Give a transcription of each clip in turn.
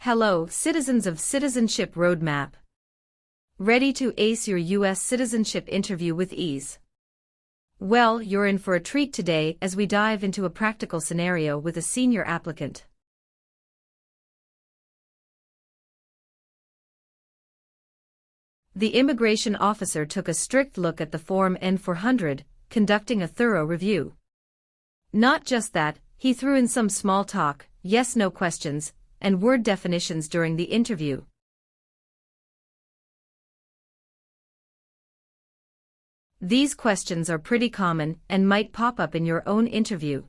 Hello, citizens of Citizenship Roadmap. Ready to ace your U.S. citizenship interview with ease? Well, you're in for a treat today as we dive into a practical scenario with a senior applicant. The immigration officer took a strict look at the Form N400, conducting a thorough review. Not just that, he threw in some small talk, yes-no questions, and word definitions during the interview. These questions are pretty common and might pop up in your own interview.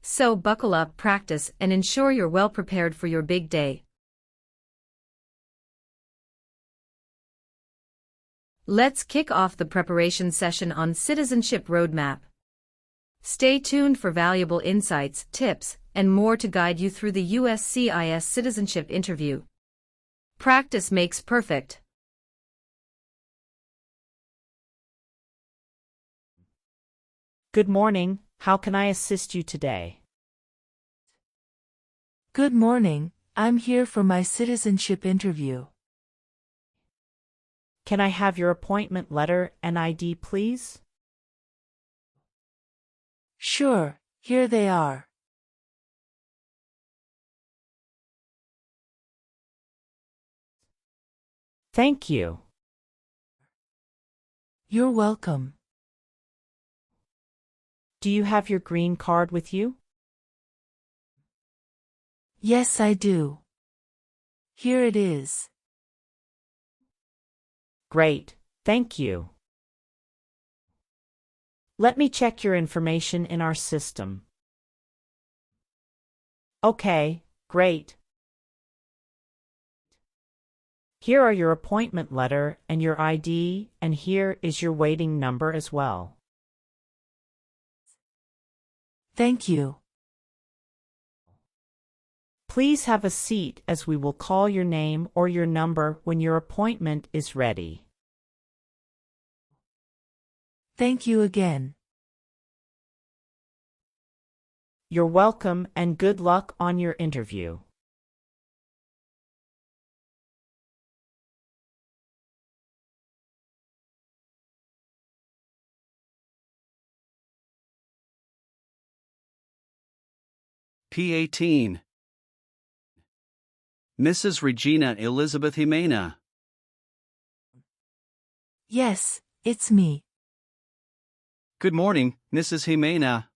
So buckle up, practice, and ensure you're well prepared for your big day. Let's kick off the preparation session on Citizenship Roadmap. Stay tuned for valuable insights, tips, and more to guide you through the USCIS citizenship interview. Practice makes perfect. Good morning, how can I assist you today? Good morning, I'm here for my citizenship interview. Can I have your appointment letter and ID, please? Sure, here they are. Thank you. You're welcome. Do you have your green card with you? Yes, I do. Here it is. Great, thank you. Let me check your information in our system. Okay, great. Here are your appointment letter and your ID, and here is your waiting number as well. Thank you. Please have a seat as we will call your name or your number when your appointment is ready. Thank you again. You're welcome and good luck on your interview. P18. Mrs. Regina Elizabeth Ximena. Yes, it's me. Good morning, Mrs. Ximena.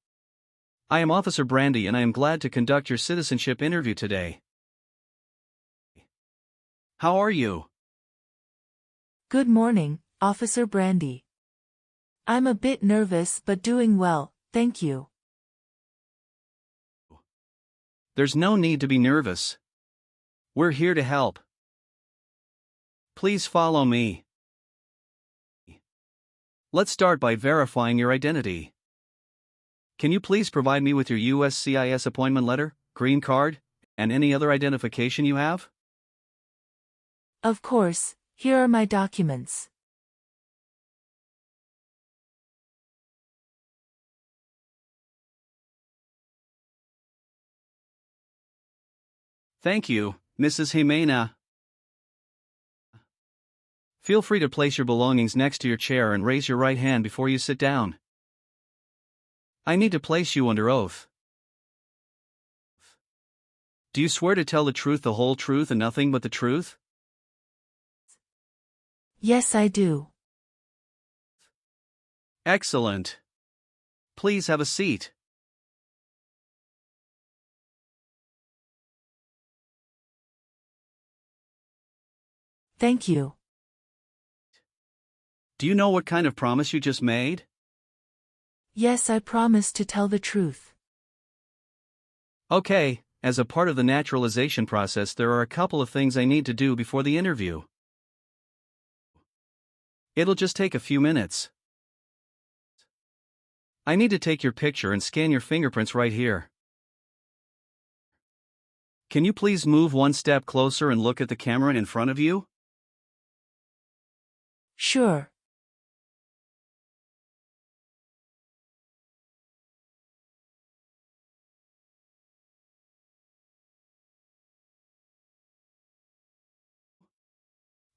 I am Officer Brandy and I am glad to conduct your citizenship interview today. How are you? Good morning, Officer Brandy. I'm a bit nervous but doing well, thank you. There's no need to be nervous. We're here to help. Please follow me. Let's start by verifying your identity. Can you please provide me with your USCIS appointment letter, green card, and any other identification you have? Of course, here are my documents. Thank you, Mrs. Ximena. Feel free to place your belongings next to your chair and raise your right hand before you sit down. I need to place you under oath. Do you swear to tell the truth, the whole truth, and nothing but the truth? Yes, I do. Excellent. Please have a seat. Thank you. Do you know what kind of promise you just made? Yes, I promise to tell the truth. Okay, as a part of the naturalization process, there are a couple of things I need to do before the interview. It'll just take a few minutes. I need to take your picture and scan your fingerprints right here. Can you please move one step closer and look at the camera in front of you? Sure.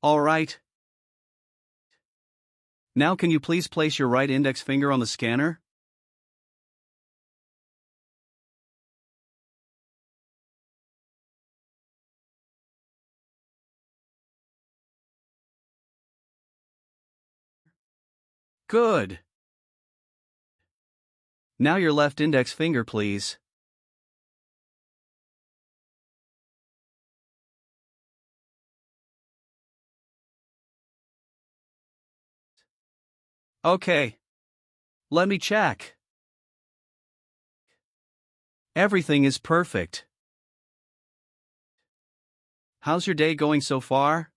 All right. Now can you please place your right index finger on the scanner? Good. Now your left index finger, please. Okay. Let me check. Everything is perfect. How's your day going so far?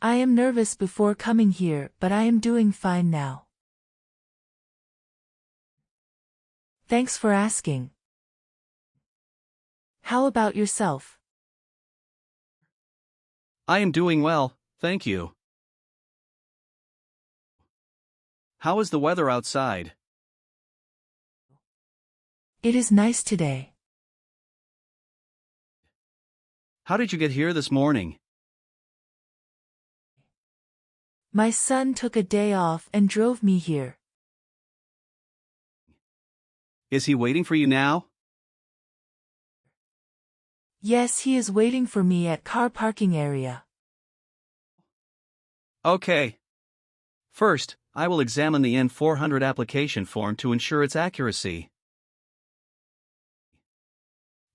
I am nervous before coming here, but I am doing fine now. Thanks for asking. How about yourself? I am doing well, thank you. How is the weather outside? It is nice today. How did you get here this morning? My son took a day off and drove me here. Is he waiting for you now? Yes, he is waiting for me at car parking area. Okay. First, I will examine the N400 application form to ensure its accuracy.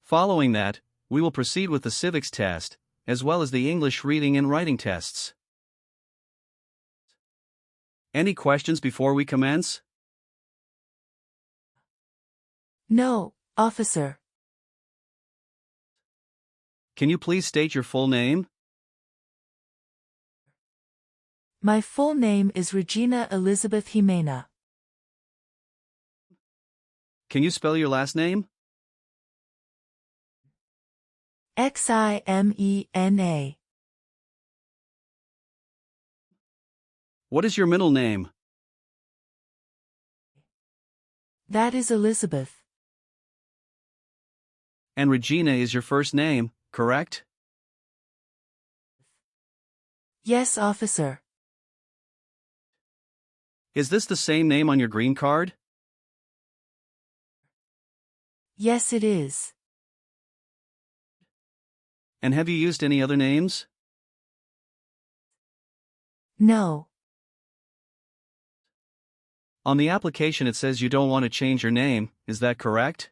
Following that, we will proceed with the civics test, as well as the English reading and writing tests. Any questions before we commence? No, officer. Can you please state your full name? My full name is Regina Elizabeth Ximena. Can you spell your last name? Ximena. What is your middle name? That is Elizabeth. And Regina is your first name, correct? Yes, officer. Is this the same name on your green card? Yes, it is. And have you used any other names? No. On the application it says you don't want to change your name, is that correct?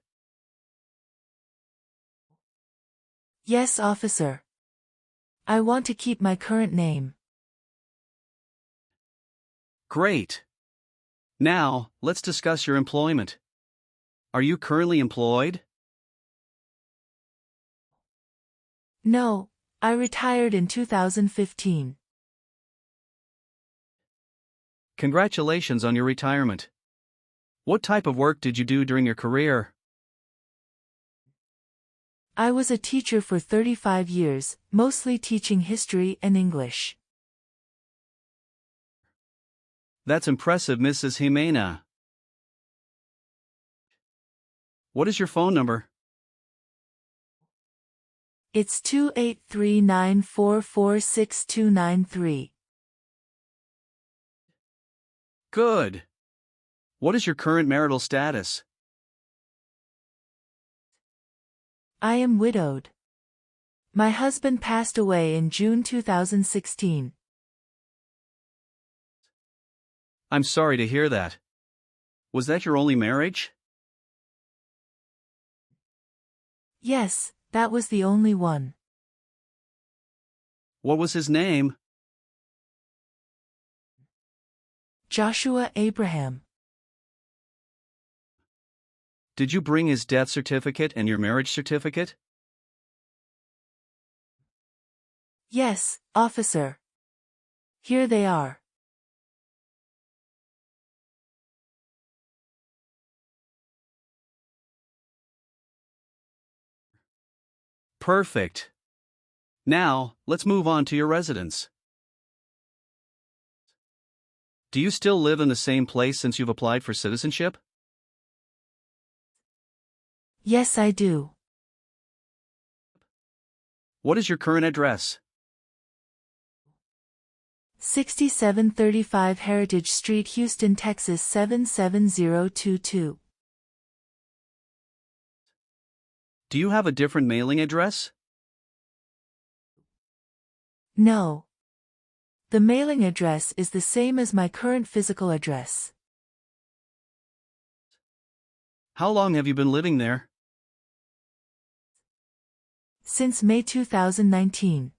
Yes, officer. I want to keep my current name. Great. Now, let's discuss your employment. Are you currently employed? No, I retired in 2015. Congratulations on your retirement. What type of work did you do during your career? I was a teacher for 35 years, mostly teaching history and English. That's impressive, Mrs. Ximena. What is your phone number? It's 283-944-6293. Good. What is your current marital status? I am widowed. My husband passed away in June 2016. I'm sorry to hear that. Was that your only marriage? Yes, that was the only one. What was his name? Joshua Abraham. Did you bring his death certificate and your marriage certificate? Yes, officer. Here they are. Perfect. Now, let's move on to your residence. Do you still live in the same place since you've applied for citizenship? Yes, I do. What is your current address? 6735 Heritage Street, Houston, Texas 77022. Do you have a different mailing address? No. The mailing address is the same as my current physical address. How long have you been living there? Since May 2019.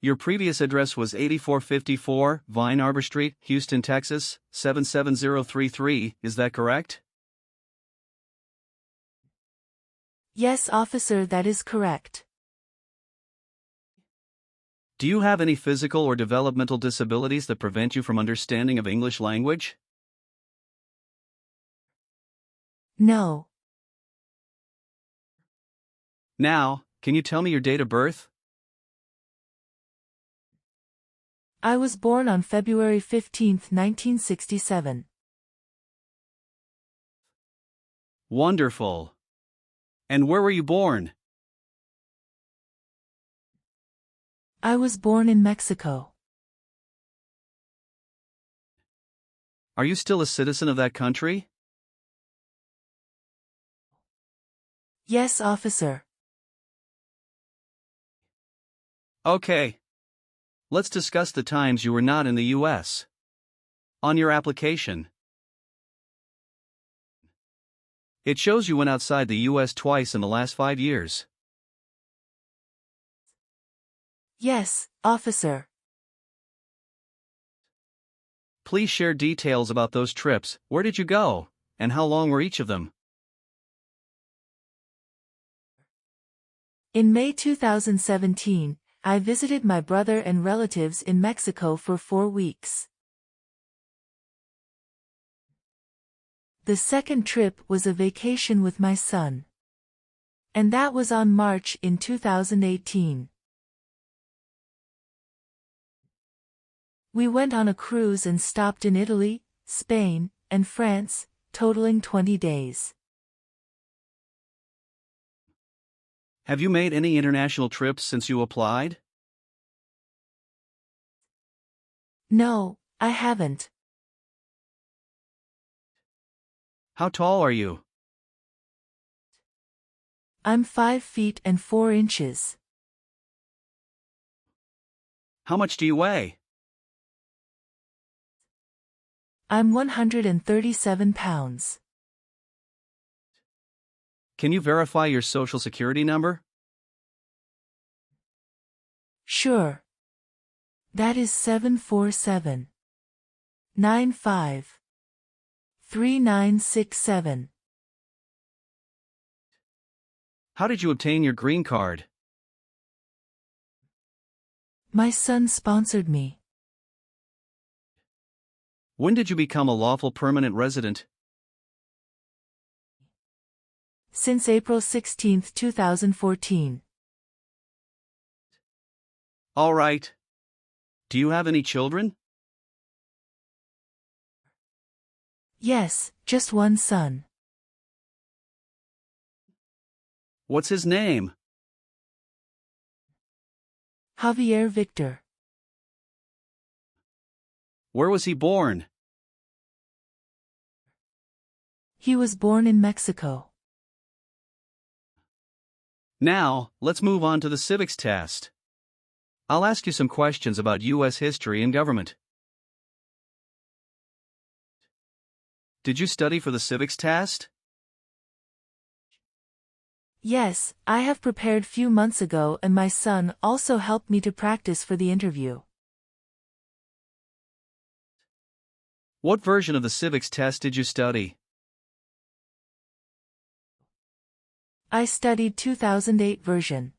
Your previous address was 8454 Vine Arbor Street, Houston, Texas, 77033, is that correct? Yes, officer, that is correct. Do you have any physical or developmental disabilities that prevent you from understanding of English language? No. Now, can you tell me your date of birth? I was born on February 15, 1967. Wonderful. And where were you born? I was born in Mexico. Are you still a citizen of that country? Yes, officer. Okay. Let's discuss the times you were not in the U.S. On your application, it shows you went outside the U.S. twice in the last 5 years. Yes, officer. Please share details about those trips. Where did you go, and how long were each of them? In May 2017, I visited my brother and relatives in Mexico for 4 weeks. The second trip was a vacation with my son. And that was on March in 2018. We went on a cruise and stopped in Italy, Spain, and France, totaling 20 days. Have you made any international trips since you applied? No, I haven't. How tall are you? I'm 5 feet and 4 inches. How much do you weigh? I'm 137 pounds. Can you verify your social security number? Sure. That is 747-95-3967. How did you obtain your green card? My son sponsored me. When did you become a lawful permanent resident? Since April 16, 2014. All right. Do you have any children? Yes, just one son. What's his name? Javier Victor. Where was he born? He was born in Mexico. Now, let's move on to the civics test. I'll ask you some questions about U.S. history and government. Did you study for the civics test? Yes, I have prepared few months ago and my son also helped me to practice for the interview. What version of the civics test did you study? I studied 2008 version.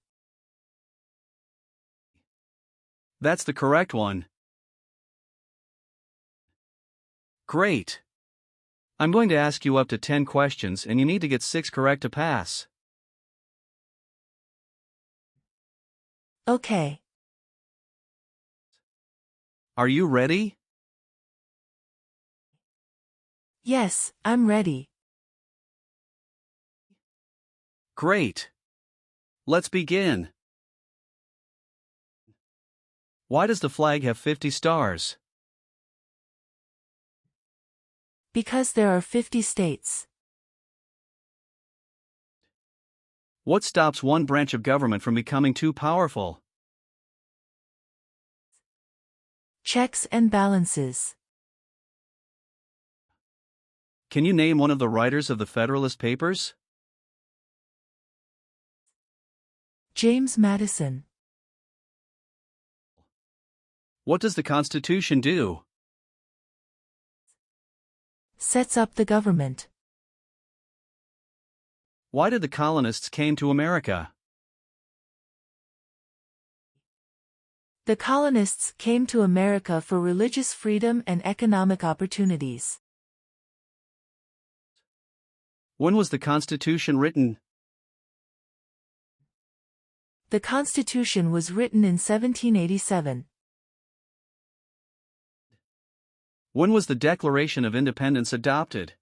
That's the correct one. Great. I'm going to ask you up to 10 questions and you need to get 6 correct to pass. Okay. Are you ready? Yes, I'm ready. Great. Let's begin. Why does the flag have 50 stars? Because there are 50 states. What stops one branch of government from becoming too powerful? Checks and balances. Can you name one of the writers of the Federalist Papers? James Madison. What does the Constitution do? Sets up the government. Why did the colonists came to America? The colonists came to America for religious freedom and economic opportunities. When was the Constitution written? The Constitution was written in 1787. When was the Declaration of Independence adopted?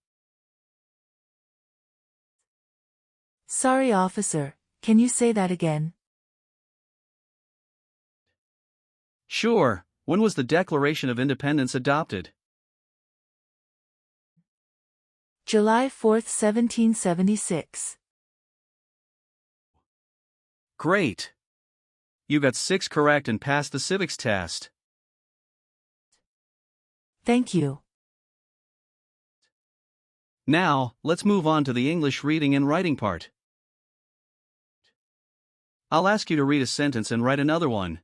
Sorry, officer, can you say that again? Sure, when was the Declaration of Independence adopted? July 4, 1776. Great! You got 6 correct and passed the civics test. Thank you. Now, let's move on to the English reading and writing part. I'll ask you to read a sentence and write another one.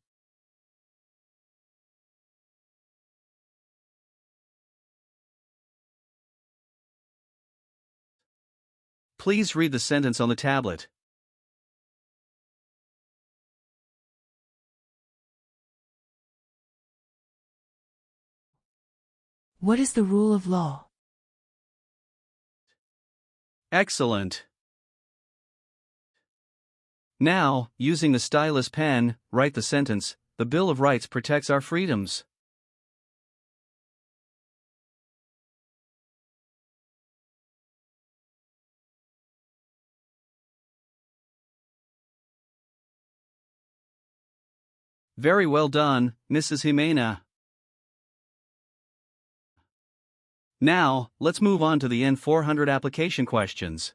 Please read the sentence on the tablet. What is the rule of law? Excellent. Now, using the stylus pen, write the sentence, "The Bill of Rights protects our freedoms." Very well done, Mrs. Ximena. Now, let's move on to the N400 application questions.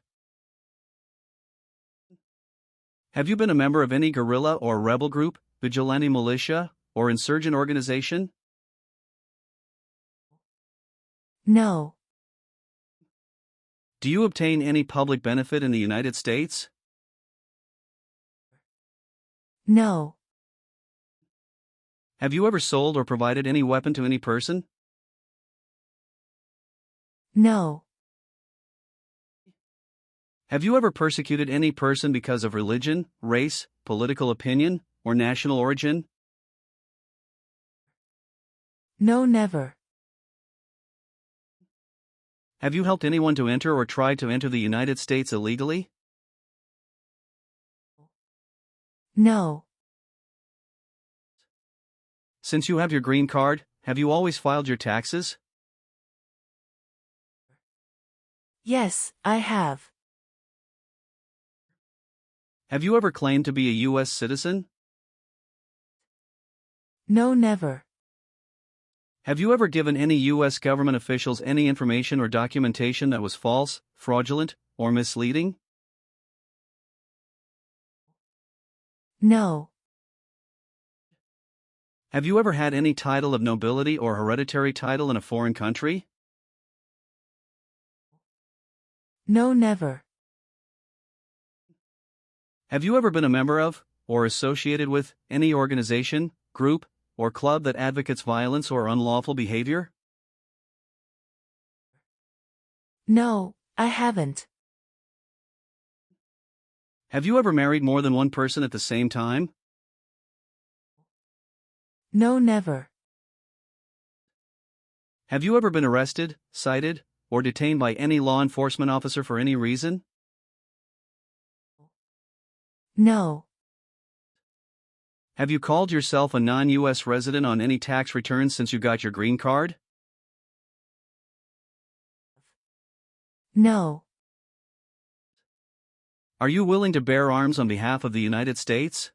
Have you been a member of any guerrilla or rebel group, vigilante militia, or insurgent organization? No. Do you obtain any public benefit in the United States? No. Have you ever sold or provided any weapon to any person? No. Have you ever persecuted any person because of religion, race, political opinion, or national origin? No, never. Have you helped anyone to enter or tried to enter the United States illegally? No. Since you have your green card, have you always filed your taxes? Yes, I have. Have you ever claimed to be a U.S. citizen? No, never. Have you ever given any U.S. government officials any information or documentation that was false, fraudulent, or misleading? No. Have you ever had any title of nobility or hereditary title in a foreign country? No, never. Have you ever been a member of, or associated with, any organization, group, or club that advocates violence or unlawful behavior? No, I haven't. Have you ever married more than one person at the same time? No, never. Have you ever been arrested, cited, or detained by any law enforcement officer for any reason? No. Have you called yourself a non-U.S. resident on any tax returns since you got your green card? No. Are you willing to bear arms on behalf of the United States?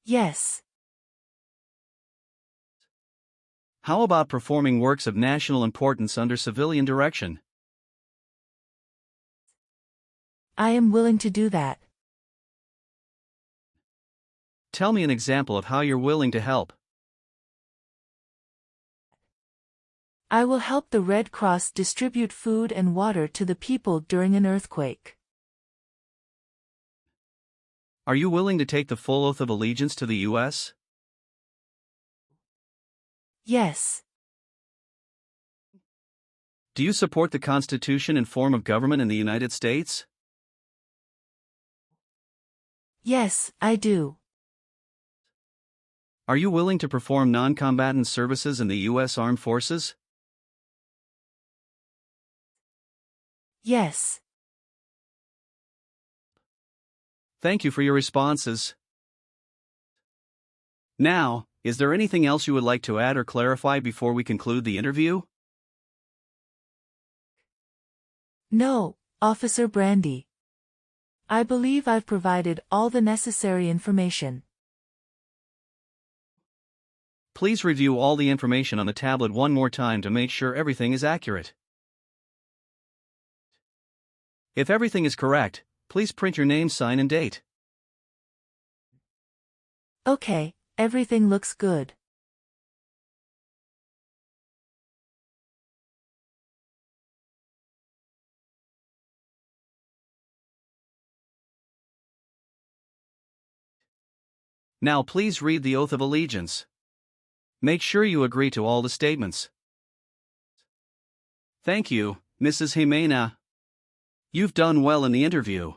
Yes. How about performing works of national importance under civilian direction? I am willing to do that. Tell me an example of how you're willing to help. I will help the Red Cross distribute food and water to the people during an earthquake. Are you willing to take the full oath of allegiance to the U.S.? Yes. Do you support the Constitution and form of government in the United States? Yes, I do. Are you willing to perform non-combatant services in the U.S. Armed Forces? Yes. Thank you for your responses. Now, is there anything else you would like to add or clarify before we conclude the interview? No, Officer Brandy. I believe I've provided all the necessary information. Please review all the information on the tablet one more time to make sure everything is accurate. If everything is correct, please print your name, sign, and date. Okay, everything looks good. Now please read the oath of allegiance. Make sure you agree to all the statements. Thank you, Mrs. Ximena. You've done well in the interview.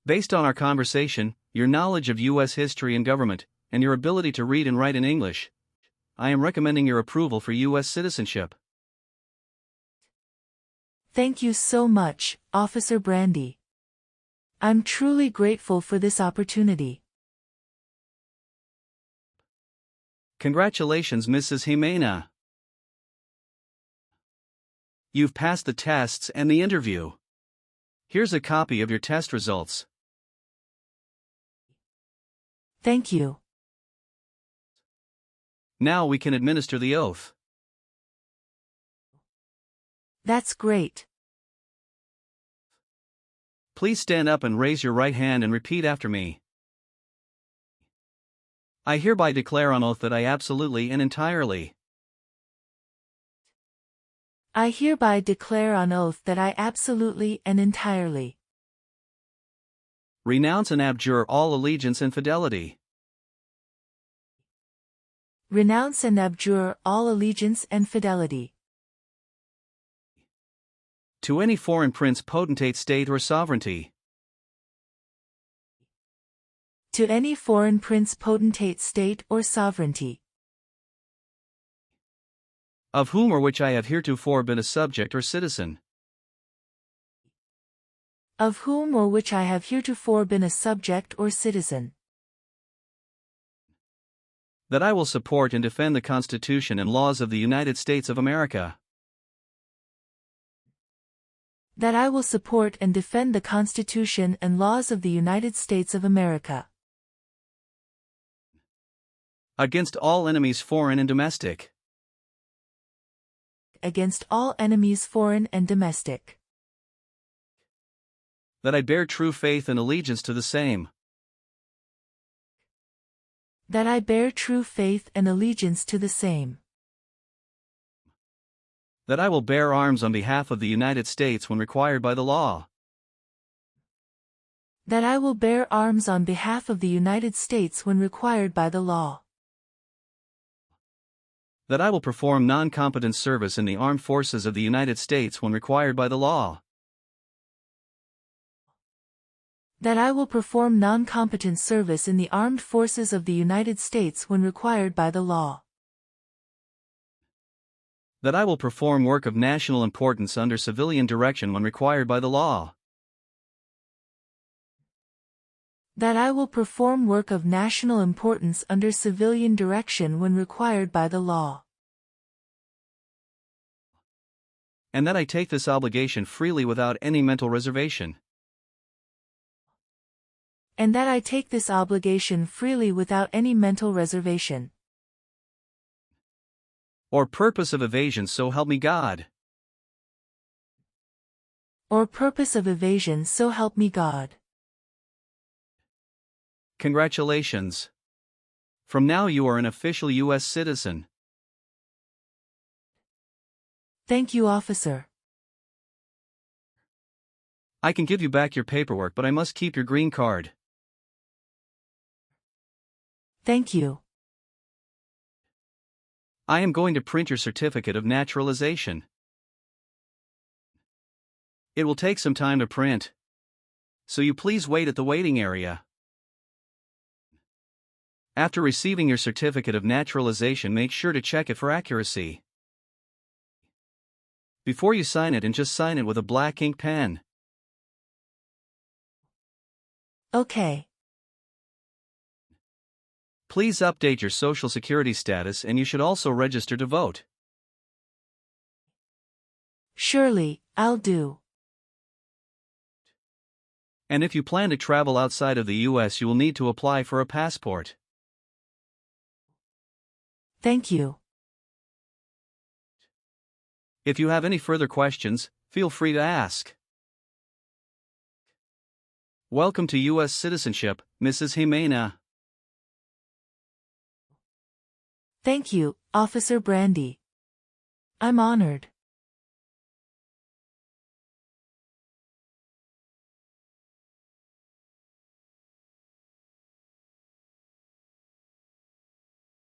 Based on our conversation, your knowledge of U.S. history and government, and your ability to read and write in English, I am recommending your approval for U.S. citizenship. Thank you so much, Officer Brandy. I'm truly grateful for this opportunity. Congratulations, Mrs. Ximena. You've passed the tests and the interview. Here's a copy of your test results. Thank you. Now we can administer the oath. That's great. Please stand up and raise your right hand and repeat after me. I hereby declare on oath that I absolutely and entirely I hereby declare on oath that I absolutely and entirely renounce and abjure all allegiance and fidelity renounce and abjure all allegiance and fidelity to any foreign prince, potentate, state, or sovereignty, to any foreign prince, potentate, state, or sovereignty, of whom or which I have heretofore been a subject or citizen, of whom or which I have heretofore been a subject or citizen, that I will support and defend the Constitution and laws of the United States of America, that I will support and defend the Constitution and laws of the United States of America, against all enemies, foreign and domestic, against all enemies, foreign and domestic, that I bear true faith and allegiance to the same, that I bear true faith and allegiance to the same, that I will bear arms on behalf of the United States when required by the law, that I will bear arms on behalf of the United States when required by the law, that I will perform non-combatant service in the armed forces of the United States when required by the law, that I will perform non-combatant service in the armed forces of the United States when required by the law, that I will perform work of national importance under civilian direction when required by the law, that I will perform work of national importance under civilian direction when required by the law, and that I take this obligation freely without any mental reservation, and that I take this obligation freely without any mental reservation. Or purpose of evasion, so help me God. Or purpose of evasion, so help me God. Congratulations. From now you are an official U.S. citizen. Thank you, officer. I can give you back your paperwork, but I must keep your green card. Thank you. I am going to print your certificate of naturalization. It will take some time to print, so you please wait at the waiting area. After receiving your certificate of naturalization, make sure to check it for accuracy. Before you sign it, and just sign it with a black ink pen. Okay. Please update your social security status, and you should also register to vote. Surely, I'll do. And if you plan to travel outside of the U.S., you will need to apply for a passport. Thank you. If you have any further questions, feel free to ask. Welcome to U.S. citizenship, Mrs. Ximena. Thank you, Officer Brandy. I'm honored.